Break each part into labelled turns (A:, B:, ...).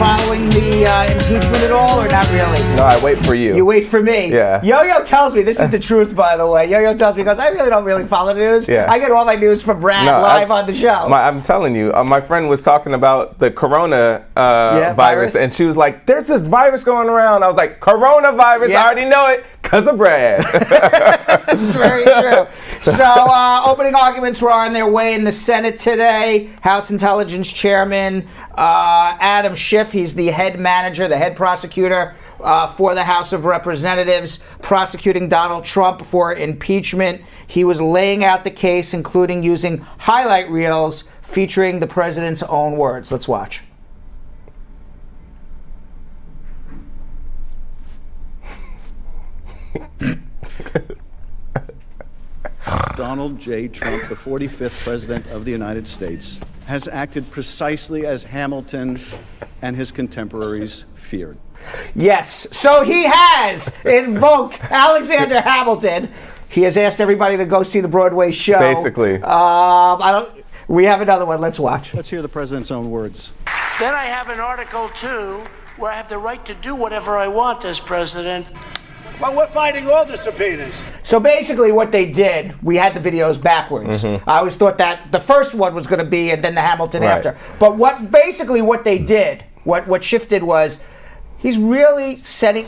A: following the impeachment at all, or not really?
B: No, I wait for you.
A: You wait for me?
B: Yeah.
A: Yo-Yo tells me, this is the truth, by the way. Yo-Yo tells me, because I really don't really follow the news.
B: Yeah.
A: I get all my news from Brad live on the show.
B: I'm telling you, my friend was talking about the corona virus, and she was like, there's this virus going around. I was like, coronavirus, I already know it, because of Brad.
A: It's very true. So, opening arguments were on their way in the Senate today. House Intelligence Chairman Adam Schiff, he's the head manager, the head prosecutor for the House of Representatives, prosecuting Donald Trump for impeachment. He was laying out the case, including using highlight reels featuring the president's own words. Let's watch.
C: Donald J. Trump, the 45th President of the United States, has acted precisely as Hamilton and his contemporaries feared.
A: Yes, so he has invoked Alexander Hamilton. He has asked everybody to go see the Broadway show.
B: Basically.
A: We have another one. Let's watch.
C: Let's hear the president's own words.
D: Then I have an Article 2 where I have the right to do whatever I want as president.
E: Well, we're fighting all the subpoenas.
A: So basically what they did, we had the videos backwards. I always thought that the first one was going to be and then the Hamilton after. But what they did, what Schiff did was, he's really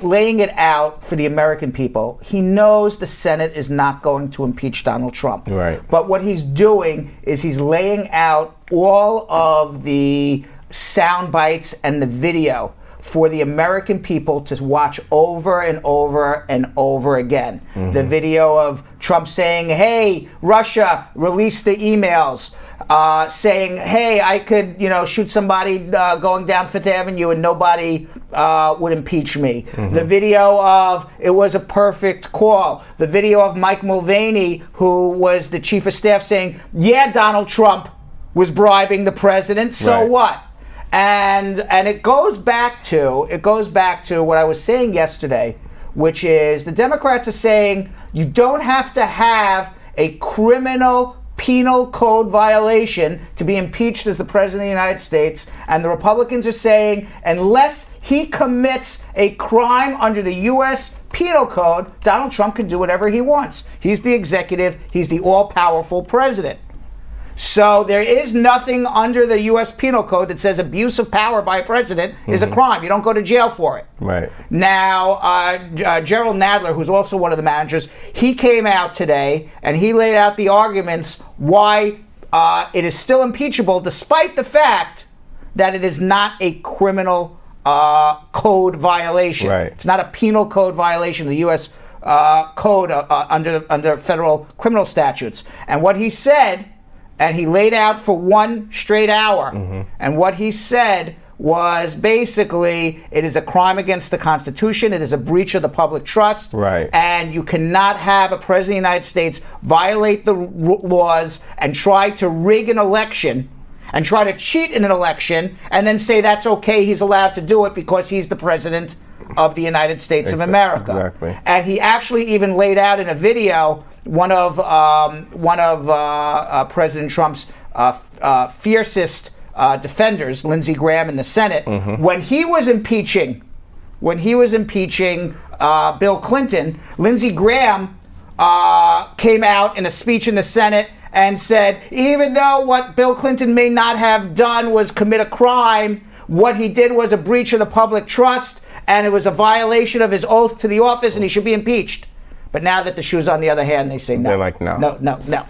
A: laying it out for the American people. He knows the Senate is not going to impeach Donald Trump.
B: Right.
A: But what he's doing is he's laying out all of the sound bites and the video for the American people to watch over and over and over again. The video of Trump saying, hey, Russia, release the emails. Saying, hey, I could, shoot somebody going down Fifth Avenue and nobody would impeach me. The video of it was a perfect call. The video of Mike Mulvaney, who was the chief of staff, saying, yeah, Donald Trump was bribing the president, so what? And it goes back to what I was saying yesterday, which is the Democrats are saying you don't have to have a criminal penal code violation to be impeached as the president of the United States, and the Republicans are saying unless he commits a crime under the U.S. penal code, Donald Trump can do whatever he wants. He's the executive, he's the all-powerful president. So there is nothing under the U.S. penal code that says abuse of power by a president is a crime. You don't go to jail for it.
B: Right.
A: Now, Gerald Nadler, who's also one of the managers, he came out today and he laid out the arguments why it is still impeachable despite the fact that it is not a criminal code violation.
B: Right.
A: It's not a penal code violation of the U.S. Code under federal criminal statutes. And what he said, and he laid out for one straight hour. And what he said was basically, it is a crime against the Constitution. It is a breach of the public trust.
B: Right.
A: And you cannot have a president of the United States violate the laws and try to rig an election and try to cheat in an election and then say that's okay, he's allowed to do it because he's the president of the United States of America.
B: Exactly.
A: And he actually even laid out in a video one of President Trump's fiercest defenders, Lindsey Graham in the Senate, when he was impeaching Bill Clinton, Lindsey Graham came out in a speech in the Senate and said, even though what Bill Clinton may not have done was commit a crime, what he did was a breach of the public trust, and it was a violation of his oath to the office, and he should be impeached. But now that the shoe's on the other hand, they say no.
B: They're like, no.
A: No.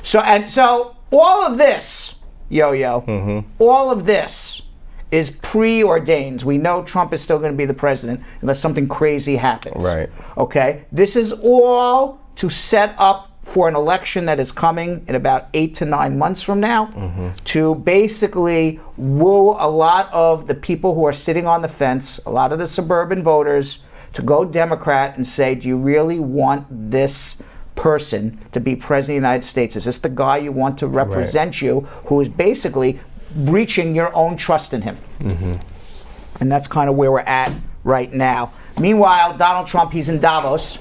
A: So all of this, Yo-Yo, all of this is preordained. We know Trump is still going to be the president unless something crazy happens.
B: Right.
A: Okay? This is all to set up for an election that is coming in about 8 to 9 months from now, to basically woo a lot of the people who are sitting on the fence, a lot of the suburban voters, to go Democrat and say, do you really want this person to be president of the United States? Is this the guy you want to represent you, who is basically breaching your own trust in him? And that's kind of where we're at right now. Meanwhile, Donald Trump, he's in Davos,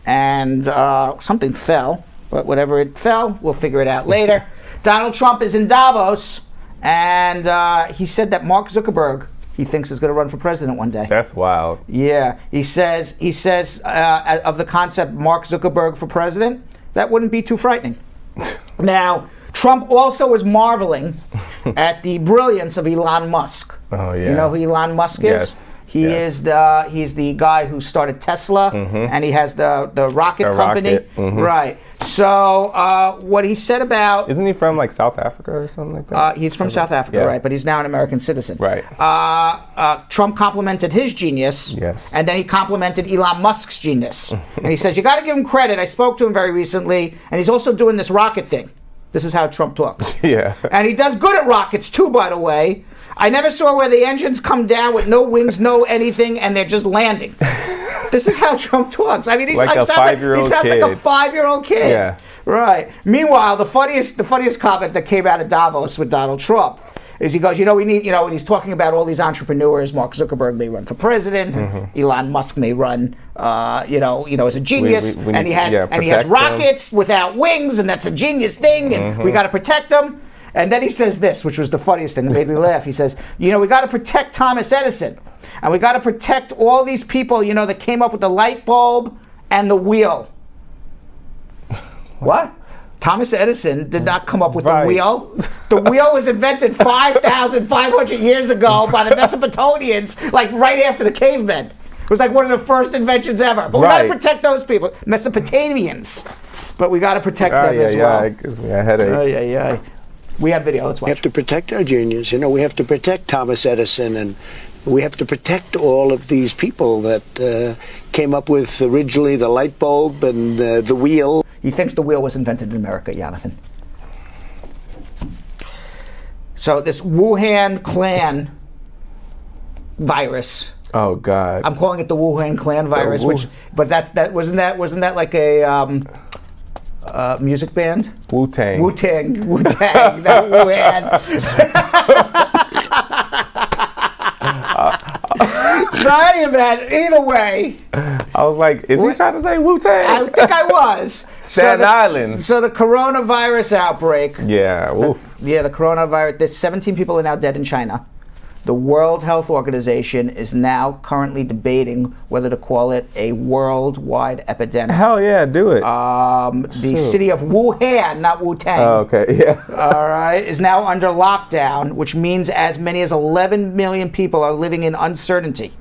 A: and something fell, but whatever it fell, we'll figure it out later. Donald Trump is in Davos, and he said that Mark Zuckerberg, he thinks is going to run for president one day.
B: That's wild.
A: Yeah, he says of the concept Mark Zuckerberg for president, that wouldn't be too frightening. Now, Trump also was marveling at the brilliance of Elon Musk.
B: Oh yeah.
A: You know who Elon Musk is?
B: Yes.
A: He's the guy who started Tesla, and he has the rocket company. Right. So what he said about...
B: Isn't he from like South Africa or something like that?
A: He's from South Africa, right? But he's now an American citizen.
B: Right.
A: Trump complimented his genius.
B: Yes.
A: And then he complimented Elon Musk's genius. And he says, you got to give him credit. I spoke to him very recently, and he's also doing this rocket thing. This is how Trump talks.
B: Yeah.
A: And he does good at rockets too, by the way. I never saw where the engines come down with no wings, no anything, and they're just landing. This is how Trump talks. I mean, he
B: like
A: sounds like a 5-year-old kid.
B: Yeah.
A: Right. Meanwhile, the funniest comment that came out of Davos with Donald Trump is he goes, we need, when he's talking about all these entrepreneurs, Mark Zuckerberg may run for president, Elon Musk may run, as a genius, and he has rockets without wings, and that's a genius thing, and we got to protect them. And then he says this, which was the funniest thing that made me laugh. He says, we got to protect Thomas Edison, and we got to protect all these people, that came up with the light bulb and the wheel. What? Thomas Edison did not come up with the wheel. The wheel was invented 5,500 years ago by the Mesopotamians, like right after the cavemen. It was like one of the first inventions ever. But we got to protect those people, Mesopotamians. But we got to protect them as well.
B: It gives me a headache.
A: We have video. Let's watch.
E: We have to protect our genius. We have to protect Thomas Edison, and we have to protect all of these people that came up with originally the light bulb and the wheel.
A: He thinks the wheel was invented in America, Jonathan. So this Wuhan clan virus.
B: Oh God!
A: I'm calling it the Wuhan clan virus, but that wasn't that like a music band?
B: Wu-Tang.
A: That Wuhan. So any of that, either way.
B: I was like, is he trying to say Wu-Tang?
A: I think I was.
B: Staten Island.
A: So the coronavirus outbreak.
B: Yeah, oof.
A: The coronavirus. There's 17 people are now dead in China. The World Health Organization is now currently debating whether to call it a worldwide epidemic.
B: Hell yeah, do it.
A: The city of Wuhan, not Wu-Tang.
B: Oh, okay, yeah.
A: All right, is now under lockdown, which means as many as 11 million people are living in uncertainty.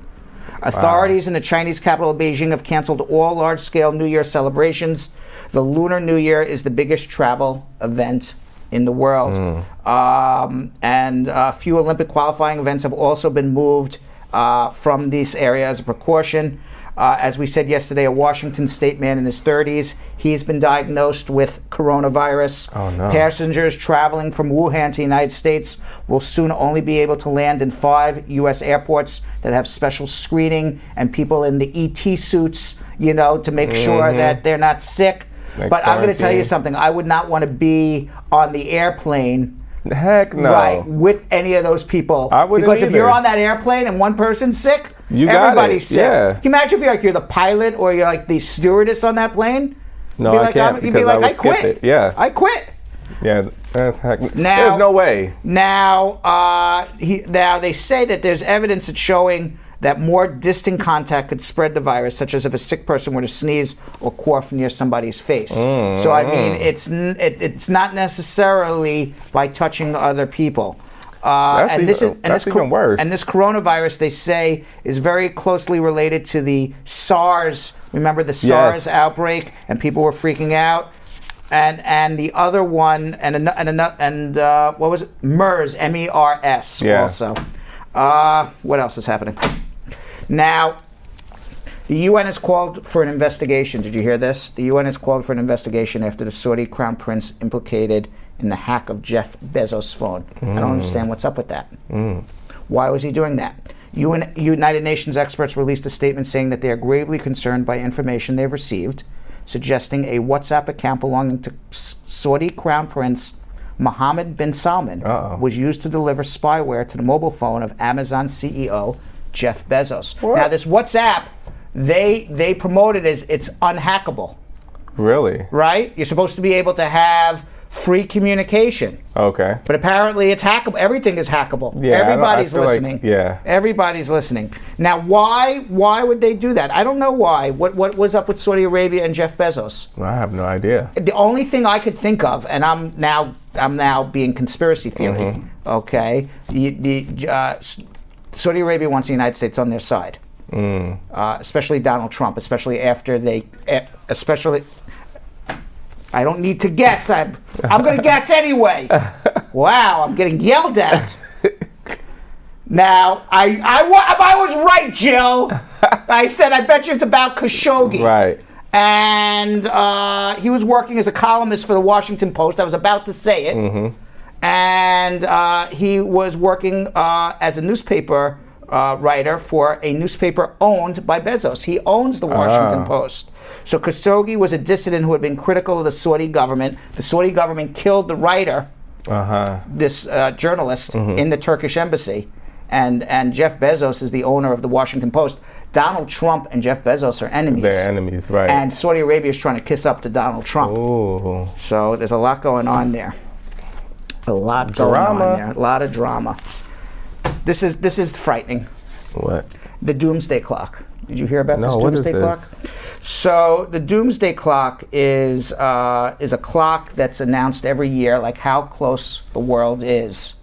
A: Authorities in the Chinese capital of Beijing have canceled all large-scale New Year celebrations. The Lunar New Year is the biggest travel event in the world. And a few Olympic qualifying events have also been moved from this area as a precaution. As we said yesterday, a Washington state man in his 30s, he's been diagnosed with coronavirus.
B: Oh, no.
A: Passengers traveling from Wuhan to the United States will soon only be able to land in 5 U.S. airports that have special screening and people in the ET suits, to make sure that they're not sick. But I'm going to tell you something. I would not want to be on the airplane.
B: Heck no.
A: Right, with any of those people.
B: I wouldn't
A: Because if
B: either.
A: you're on that airplane and one person's sick,
B: got
A: everybody's
B: it.
A: sick.
B: Yeah.
A: Can you imagine if you're the pilot or you're like the stewardess on that plane?
B: No, I can't
A: You'd be like, I quit.
B: It. Yeah.
A: I quit.
B: Yeah, that's heck.
A: Now,
B: there's no way.
A: Now they say that there's evidence that's showing that more distant contact could spread the virus, such as if a sick person were to sneeze or cough near somebody's face. So I mean, it's not necessarily by touching other people.
B: That's even worse.
A: And this coronavirus, they say, is very closely related to the SARS. Remember the SARS outbreak, and people were freaking out. And the other one, and what was it? MERS, MERS, also. What else is happening? Now, the UN has called for an investigation. Did you hear this? The UN has called for an investigation after the Saudi crown prince implicated in the hack of Jeff Bezos' phone. I don't understand what's up with that. Why was he doing that? United Nations experts released a statement saying that they are gravely concerned by information they've received, suggesting a WhatsApp account belonging to Saudi crown prince Mohammed bin Salman was used to deliver spyware to the mobile phone of Amazon CEO Jeff Bezos. What? Now, this WhatsApp, they promote it as it's unhackable.
B: Really?
A: Right? You're supposed to be able to have free communication.
B: Okay.
A: But apparently it's hackable. Everything is hackable.
B: Yeah,
A: Everybody's
B: I feel like-
A: listening.
B: yeah.
A: Everybody's listening. Now, why would they do that? I don't know why. What was up with Saudi Arabia and Jeff Bezos?
B: I have no idea.
A: The only thing I could think of, and I'm now being conspiracy theory. Okay, Saudi Arabia wants the United States on their side, especially Donald Trump, especially after especially. I don't need to guess. I'm going to guess anyway. Wow, I'm getting yelled at. Now, I was right, Jill. I said, I bet you it's about Khashoggi.
B: Right.
A: And he was working as a columnist for the Washington Post. I was about to say it. And he was working as a newspaper writer for a newspaper owned by Bezos. He owns the Washington Post. So Khashoggi was a dissident who had been critical of the Saudi government. The Saudi government killed the writer, this journalist, in the Turkish embassy. And Jeff Bezos is the owner of the Washington Post. Donald Trump and Jeff Bezos are enemies.
B: They're enemies, right.
A: And Saudi Arabia is trying to kiss up to Donald Trump.
B: Ooh.
A: So there's a lot going on there. A lot going on there. A lot of drama. This is frightening.
B: What?
A: The Doomsday Clock. Did you hear about this
B: what is
A: Doomsday Clock?
B: this?
A: So the Doomsday Clock is a clock that's announced every year, like how close the world is.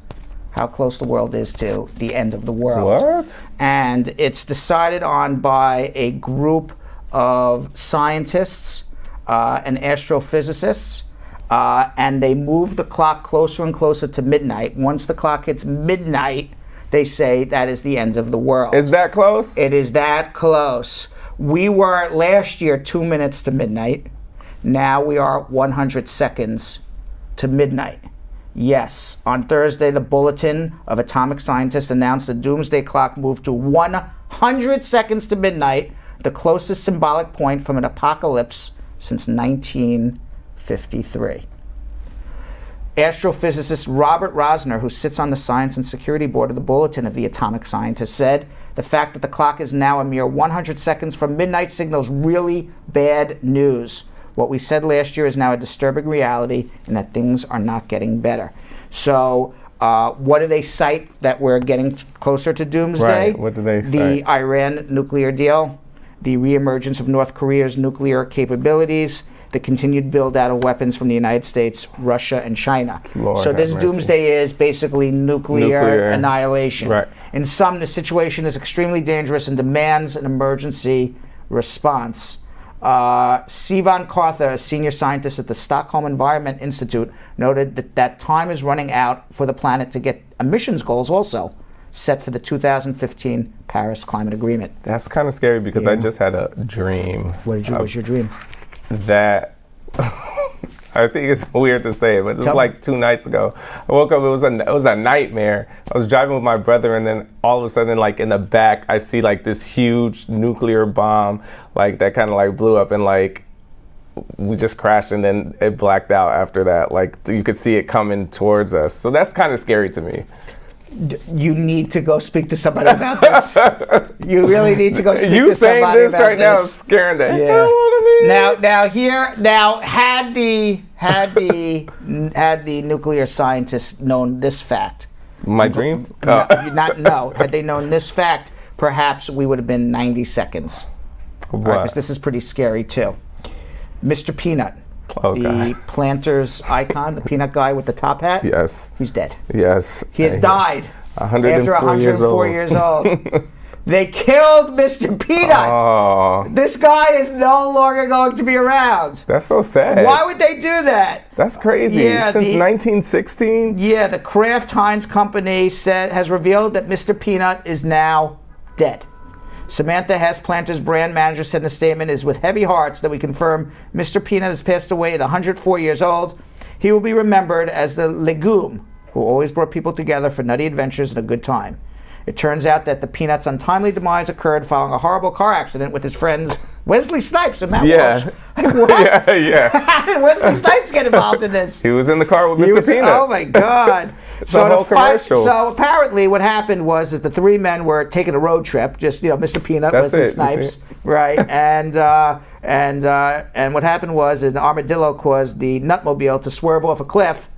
A: How close the world is to the end of the world.
B: What?
A: And it's decided on by a group of scientists and astrophysicists, and they move the clock closer and closer to midnight. Once the clock hits midnight, they say that is the end of the world.
B: Is that close?
A: It is that close. We were last year 2 minutes to midnight. Now we are 100 seconds to midnight. Yes, on Thursday, the Bulletin of Atomic Scientists announced the Doomsday Clock moved to 100 seconds to midnight, the closest symbolic point from an apocalypse since 1953. Astrophysicist Robert Rosner, who sits on the Science and Security Board of the Bulletin of the Atomic Scientists, said, the fact that the clock is now a mere 100 seconds from midnight signals really bad news. What we said last year is now a disturbing reality, and that things are not getting better. So, what do they cite that we're getting closer to doomsday?
B: Right. What do they cite?
A: The Iran nuclear deal, the reemergence of North Korea's nuclear capabilities, the continued build-out of weapons from the United States, Russia, and China.
B: Lord
A: so this
B: have mercy.
A: doomsday is basically nuclear annihilation.
B: Right.
A: In some, the situation is extremely dangerous and demands an emergency response. Sivan Kartha, a senior scientist at the Stockholm Environment Institute, noted that time is running out for the planet to get emissions goals also set for the 2015 Paris Climate Agreement.
B: That's kind of scary because I just had a dream.
A: What was your dream?
B: That I think it's weird to say, but just like 2 nights ago, I woke up. It was a nightmare. I was driving with my brother, and then all of a sudden, like in the back, I see like this huge nuclear bomb, like that kind of like blew up, and like we just crashed, and then it blacked out after that. Like you could see it coming towards us. So that's kind of scary to me.
A: You need to go speak to somebody about this. You really need to go speak to somebody about this.
B: You saying this right now is scaring the hell out of me. Had the nuclear scientists known this fact? My dream?
A: Had they known this fact, perhaps we would have been 90 seconds.
B: What?
A: Because this is pretty scary too. Mr. Peanut. The Planters icon, the peanut guy with the top hat.
B: Yes.
A: He's dead.
B: Yes.
A: He has died
B: 104
A: after 104 years old. They killed Mr. Peanut.
B: Oh.
A: This guy is no longer going to be around.
B: That's so sad.
A: Why would they do that?
B: That's crazy.
A: Yeah,
B: Since 1916?
A: Yeah, the Kraft Heinz company has revealed that Mr. Peanut is now dead. Samantha Hess, Planters brand manager, said in a statement, "It is with heavy hearts that we confirm Mr. Peanut has passed away at 104 years old. He will be remembered as the legume who always brought people together for nutty adventures and a good time. It turns out that the Peanut's untimely demise occurred following a horrible car accident with his friends Wesley Snipes and Matt Walsh." Like, what?
B: Yeah.
A: How did Wesley Snipes get involved in this?
B: He was in the car with Mr. Peanut.
A: Oh my God.
B: The whole commercial.
A: So apparently, what happened was that the three men were taking a road trip. Just Mr. Peanut,
B: That's
A: Wesley
B: it, you
A: Snipes,
B: see?
A: right? And what happened was an armadillo caused the Nutmobile to swerve off a cliff.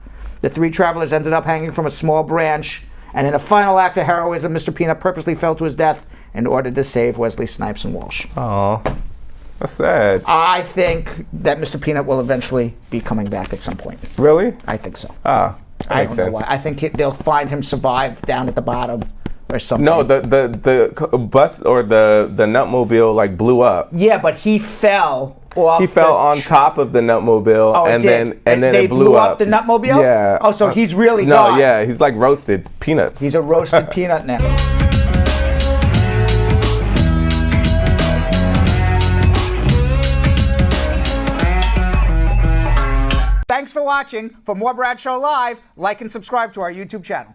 A: The three travelers ended up hanging from a small branch. And in a final act of heroism, Mr. Peanut purposely fell to his death in order to save Wesley Snipes and Walsh.
B: Oh, that's sad.
A: I think that Mr. Peanut will eventually be coming back at some point.
B: Really?
A: I think so.
B: Ah, that
A: I
B: makes
A: don't know
B: sense.
A: why. I think they'll find him survive down at the bottom or something.
B: No, the bus or the Nutmobile like blew up.
A: Yeah, but he fell off.
B: He fell on top of the Nutmobile,
A: Oh,
B: and
A: it
B: then
A: they
B: it blew up.
A: the Nutmobile?
B: Yeah.
A: Oh, so he's really
B: no,
A: gone.
B: yeah, he's like roasted peanuts.
A: He's a roasted peanut now. Thanks for watching. For more Brad Show Live, like and subscribe to our YouTube channel.